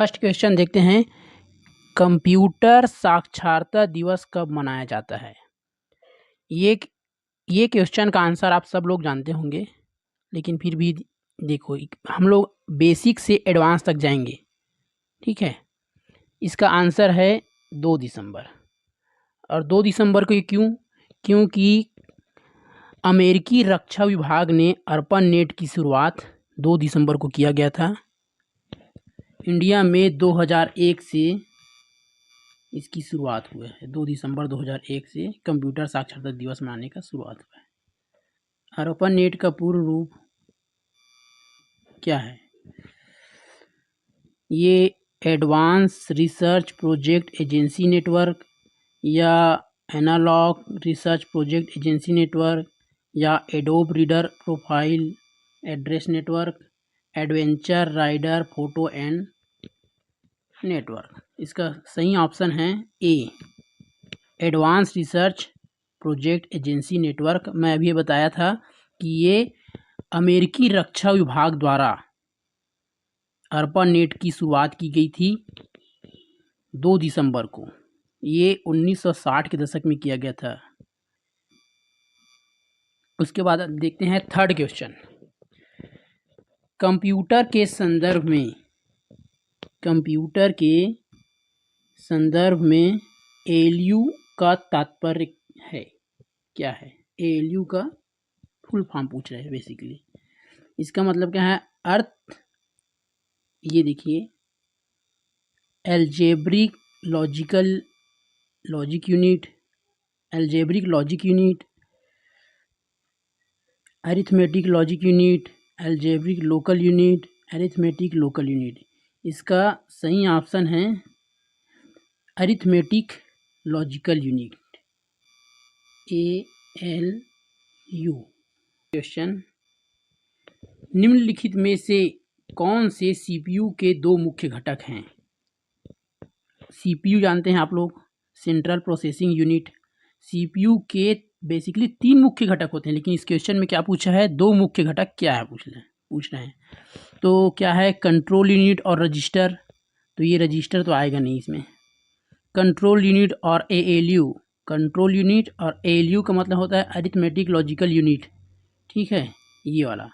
First question देखते हैं, computer साक्षरता दिवस कब मनाया जाता है। ये क्वेश्चन का आंसर आप सब लोग जानते होंगे, लेकिन फिर भी देखो हम लोग बेसिक से एडवांस तक जाएंगे, ठीक है। इसका आंसर है 2 दिसंबर। और 2 दिसंबर को क्यों? क्योंकि अमेरिकी रक्षा विभाग ने अर्पण नेट की शुरुआत 2 दिसंबर को किया गया था। इंडिया में 2001 से इसकी शुरुआत हुआ है। 2 दिसंबर 2001 से कंप्यूटर साक्षरता दिवस मनाने का शुरुआत हुआ है। अर्पण नेट का पूर्ण रूप क्या है? ये advance research project agency network, या analog research project agency network, या Adobe reader profile address network, adventure rider photo and network. इसका सही ऑप्शन है A, advance research project agency network. मैं अभी बताया था कि ये अमेरिकी रक्षा विभाग द्वारा अर्पण नेट की शुरुआत की गई थी 2 दिसंबर को। ये 1960 के दशक में किया गया था। उसके बाद देखते हैं थर्ड क्वेश्चन, कंप्यूटर के संदर्भ में एएलयू का तात्पर्य है क्या है? एएलयू का फुल फॉर्म पूछ रहे हैं बेसिकली। इसका मतलब क्या है? अर्थ ये देखिए, algebraic logic unit, algebraic logic unit, arithmetic logic unit, algebraic local unit, arithmetic local unit. इसका सही ऑप्शन है arithmetic logical unit, ALU। Question, निम्नलिखित में से कौन से CPU के 2 मुख्य घटक हैं? CPU जानते हैं आप लोग, सेंट्रल प्रोसेसिंग यूनिट। CPU के बेसिकली 3 मुख्य घटक होते हैं, लेकिन इस क्वेश्चन में क्या पूछा है? 2 मुख्य घटक क्या है पूछ रहे हैं। तो क्या है? कंट्रोल यूनिट और रजिस्टर। तो ये रजिस्टर तो आएगा नहीं इसमें। कंट्रोल यूनिट और ALU। कंट्रोल यूनिट और ALU का मतलब होता है अरिथमेटिक लॉजिकल यूनिट, ठीक है, ये वाला।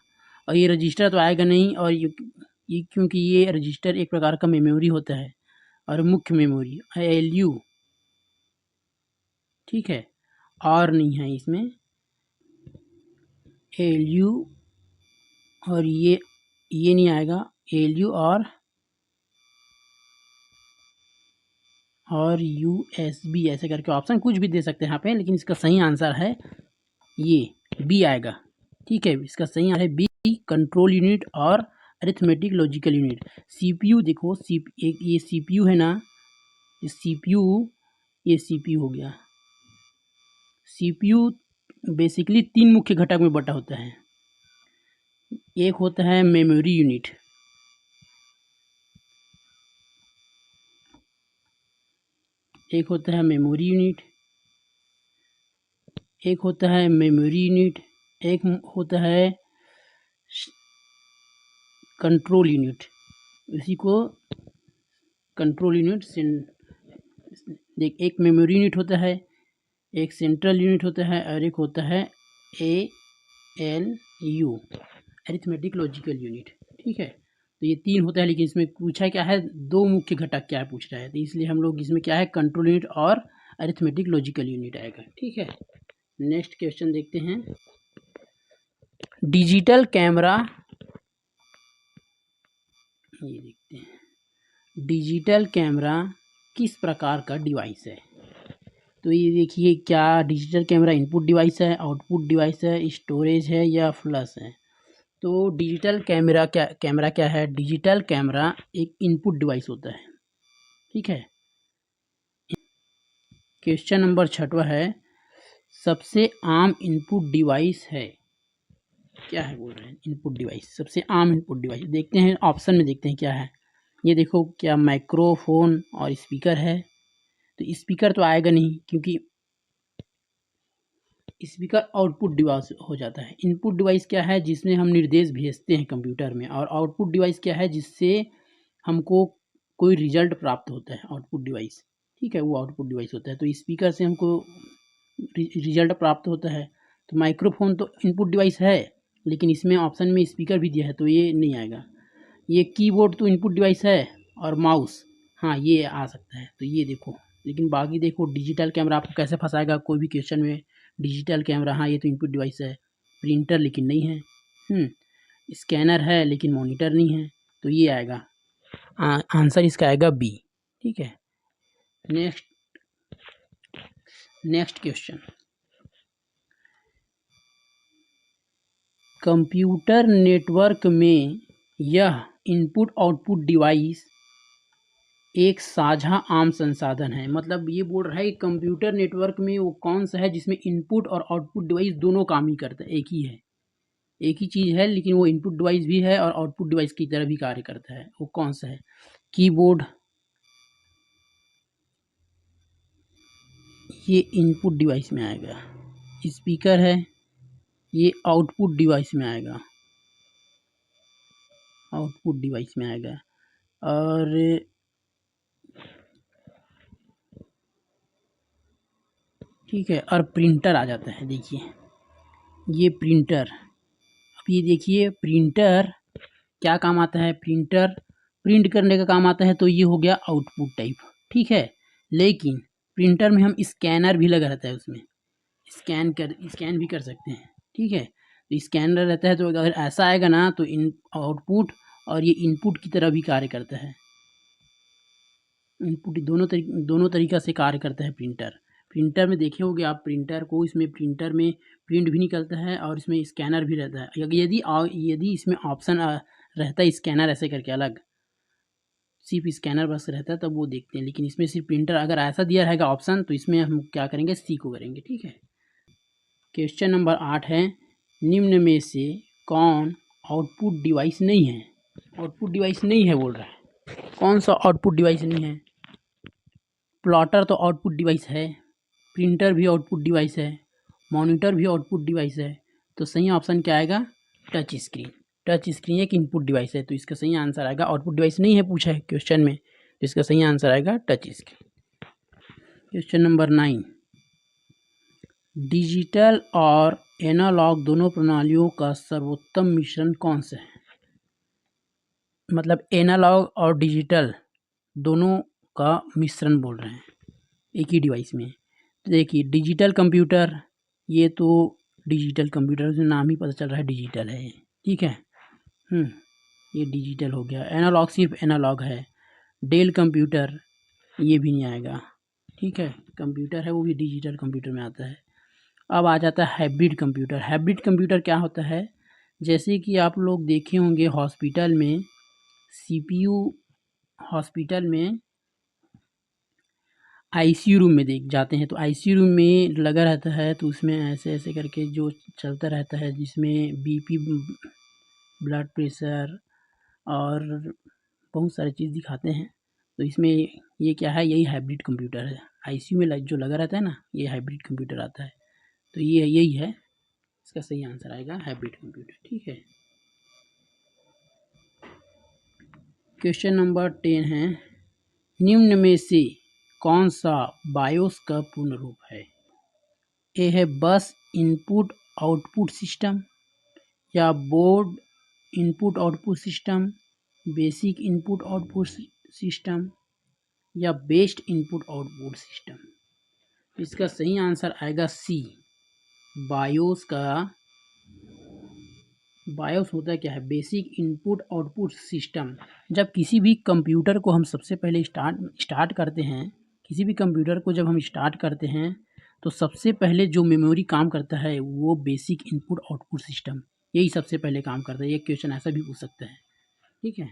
और ये रजिस्टर तो आएगा नहीं, और ये क्योंकि ये रजिस्टर एक प्रकार का मेमोरी होता है, और मुख्य मेमोरी ALU, ठीक है, और नहीं है इसमें ALU, और ये नहीं आएगा ALU और USB ऐसे करके ऑप्शन कुछ भी दे सकते हैं यहाँ पे, लेकिन इसका सही आंसर है ये बी आएगा, ठीक है। इसका सही आंसर है बी, कंट्रोल यूनिट और अरिथमेटिक लॉजिकल यूनिट। CPU देखो, ये CPU है ना, ये CPU हो गया। CPU बेसिकली 3 मुख्य घटक में बटा होता है। एक होता है मेमोरी यूनिट, एक होता है मेमोरी यूनिट, एक होता है कंट्रोल यूनिट। इसी को कंट्रोल यूनिट देख, एक मेमोरी यूनिट होता है, एक सेंट्रल यूनिट होता है, और एक होता है ALU, अरिथमेटिक लॉजिकल यूनिट, ठीक है। तो ये 3 होता है, लेकिन इसमें पूछा क्या है? 2 मुख्य घटक क्या है पूछ रहा है, तो इसलिए हम लोग इसमें क्या है, कंट्रोल यूनिट और अरिथमेटिक लॉजिकल यूनिट आएगा, ठीक है। नेक्स्ट क्वेश्चन देखते हैं, डिजिटल कैमरा, ये देखते हैं, डिजिटल कैमरा किस प्रकार का डिवाइस है? तो ये देखिए, क्या डिजिटल कैमरा इनपुट डिवाइस है, आउटपुट डिवाइस है, स्टोरेज है, या फ्लैश है? तो डिजिटल कैमरा क्या है? डिजिटल कैमरा एक इनपुट डिवाइस होता है, ठीक है। क्वेश्चन नंबर 6वां है, सबसे आम इनपुट डिवाइस है क्या है? बोल रहे हैं इनपुट डिवाइस, सबसे आम इनपुट डिवाइस। देखते हैं ऑप्शन में, देखते हैं क्या है। ये देखो, क्या माइक्रोफोन और स्पीकर है? तो स्पीकर तो आएगा नहीं, क्योंकि स्पीकर आउटपुट डिवाइस हो जाता है। इनपुट डिवाइस क्या है? जिसमें हम निर्देश भेजते हैं कंप्यूटर में, और आउटपुट डिवाइस क्या है? जिससे हमको कोई रिजल्ट प्राप्त होता है, आउटपुट डिवाइस, ठीक है, वो आउटपुट डिवाइस होता है। तो स्पीकर से हमको रिजल्ट प्राप्त होता है। तो माइक्रोफोन तो इनपुट डिवाइस है, लेकिन इसमें ऑप्शन में स्पीकर भी दिया है तो ये नहीं आएगा। ये कीबोर्ड तो इनपुट डिवाइस है, और माउस, हाँ ये आ सकता है। तो ये देखो, लेकिन बाकी देखो डिजिटल कैमरा आपको कैसे फंसाएगा कोई भी क्वेश्चन में। डिजिटल कैमरा, हाँ ये तो इनपुट डिवाइस है। प्रिंटर लेकिन नहीं है। स्कैनर है लेकिन मॉनिटर नहीं है, तो ये आएगा आंसर इसका आएगा बी, ठीक है। नेक्स्ट क्वेश्चन, कंप्यूटर नेटवर्क में यह इनपुट आउटपुट डिवाइस एक साझा आम संसाधन है। मतलब ये बोल रहा है कि कंप्यूटर नेटवर्क में वो कौन सा है जिसमें इनपुट और आउटपुट डिवाइस दोनों काम ही करता है, एक ही है, एक ही चीज़ है, लेकिन वो इनपुट डिवाइस भी है और आउटपुट डिवाइस की तरह भी कार्य करता है। वो कौन सा है? कीबोर्ड, ये इनपुट डिवाइस में आएगा। स्पीकर है, ये आउटपुट डिवाइस में आएगा, आउटपुट डिवाइस में आएगा। और ठीक है, और प्रिंटर आ जाता है। देखिए ये प्रिंटर, अब ये देखिए प्रिंटर क्या काम आता है? प्रिंटर प्रिंट करने का काम आता है, तो ये हो गया आउटपुट टाइप, ठीक है। लेकिन प्रिंटर में हम स्कैनर भी लगा रहता है, उसमें स्कैन भी कर सकते हैं, ठीक है। तो स्कैनर रहता है, तो अगर ऐसा आएगा ना तो इन आउटपुट और ये इनपुट की तरह भी कार्य करता है। इनपुट दोनों तरीक़ा से कार्य करता है प्रिंटर में देखे होंगे आप प्रिंटर को, इसमें प्रिंटर में प्रिंट भी निकलता है और इसमें स्कैनर भी रहता है। यदि इसमें ऑप्शन रहता है स्कैनर ऐसे करके अलग, सिर्फ स्कैनर बस रहता है, तब वो देखते हैं। लेकिन इसमें सिर्फ प्रिंटर, अगर ऐसा दिया रहेगा ऑप्शन, तो इसमें हम क्या करेंगे? सी को करेंगे, ठीक है। क्वेश्चन नंबर 8 है, निम्न में से कौन आउटपुट डिवाइस नहीं है? आउटपुट डिवाइस नहीं है बोल रहा है, कौन सा आउटपुट डिवाइस नहीं है? प्लॉटर तो आउटपुट डिवाइस है, प्रिंटर भी आउटपुट डिवाइस है, मॉनिटर भी आउटपुट डिवाइस है। तो सही ऑप्शन क्या आएगा? Touch screen. टच स्क्रीन एक इनपुट डिवाइस है, तो इसका सही आंसर आएगा, आउटपुट डिवाइस नहीं है पूछा है क्वेश्चन में, तो इसका सही आंसर आएगा touch screen. Question number 9, digital और एनालॉग दोनों प्रणालियों का सर्वोत्तम मिश्रण कौन सा है? मतलब एनालॉग और डिजिटल दोनों का मिश्रण बोल रहे हैं एक ही डिवाइस में। तो देखिए डिजिटल कंप्यूटर, ये तो डिजिटल कंप्यूटर से नाम ही पता चल रहा है डिजिटल है, ठीक है। ये डिजिटल हो गया। एनालॉग सिर्फ एनालॉग है। डेल कंप्यूटर, ये भी नहीं आएगा, ठीक है। कंप्यूटर है वो भी डिजिटल कंप्यूटर में आता है। अब आ जाता है हाइब्रिड कंप्यूटर। हाइब्रिड कंप्यूटर क्या होता है? जैसे कि आप लोग देखे होंगे हॉस्पिटल में CPU, हॉस्पिटल में ICU रूम में देख जाते हैं तो ICU रूम में लगा रहता है, तो उसमें ऐसे ऐसे करके जो चलता रहता है, जिसमें BP, ब्लड प्रेशर और बहुत सारी चीज़ दिखाते हैं। तो इसमें ये क्या है? यही हाइब्रिड कंप्यूटर है। ICU में जो लगा रहता है ना, ये हाइब्रिड कंप्यूटर आता है। तो ये यही है, इसका सही आंसर आएगा हाइब्रिड कंप्यूटर, ठीक है। क्वेश्चन नंबर 10 है, निम्न में से कौन सा बायोस का पूर्ण रूप है? ए है बस इनपुट आउटपुट सिस्टम, या board input output system, basic input output system, या बेस्ड इनपुट आउटपुट सिस्टम। इसका सही आंसर आएगा सी, बायोस का। बायोस होता क्या है? Basic input output system. जब किसी भी कंप्यूटर को हम सबसे पहले स्टार्ट करते हैं, किसी भी कंप्यूटर को जब हम स्टार्ट करते हैं, तो सबसे पहले जो मेमोरी काम करता है वो बेसिक इनपुट आउटपुट सिस्टम, यही सबसे पहले काम करता है। ये क्वेश्चन ऐसा भी पूछ सकता है, ठीक है।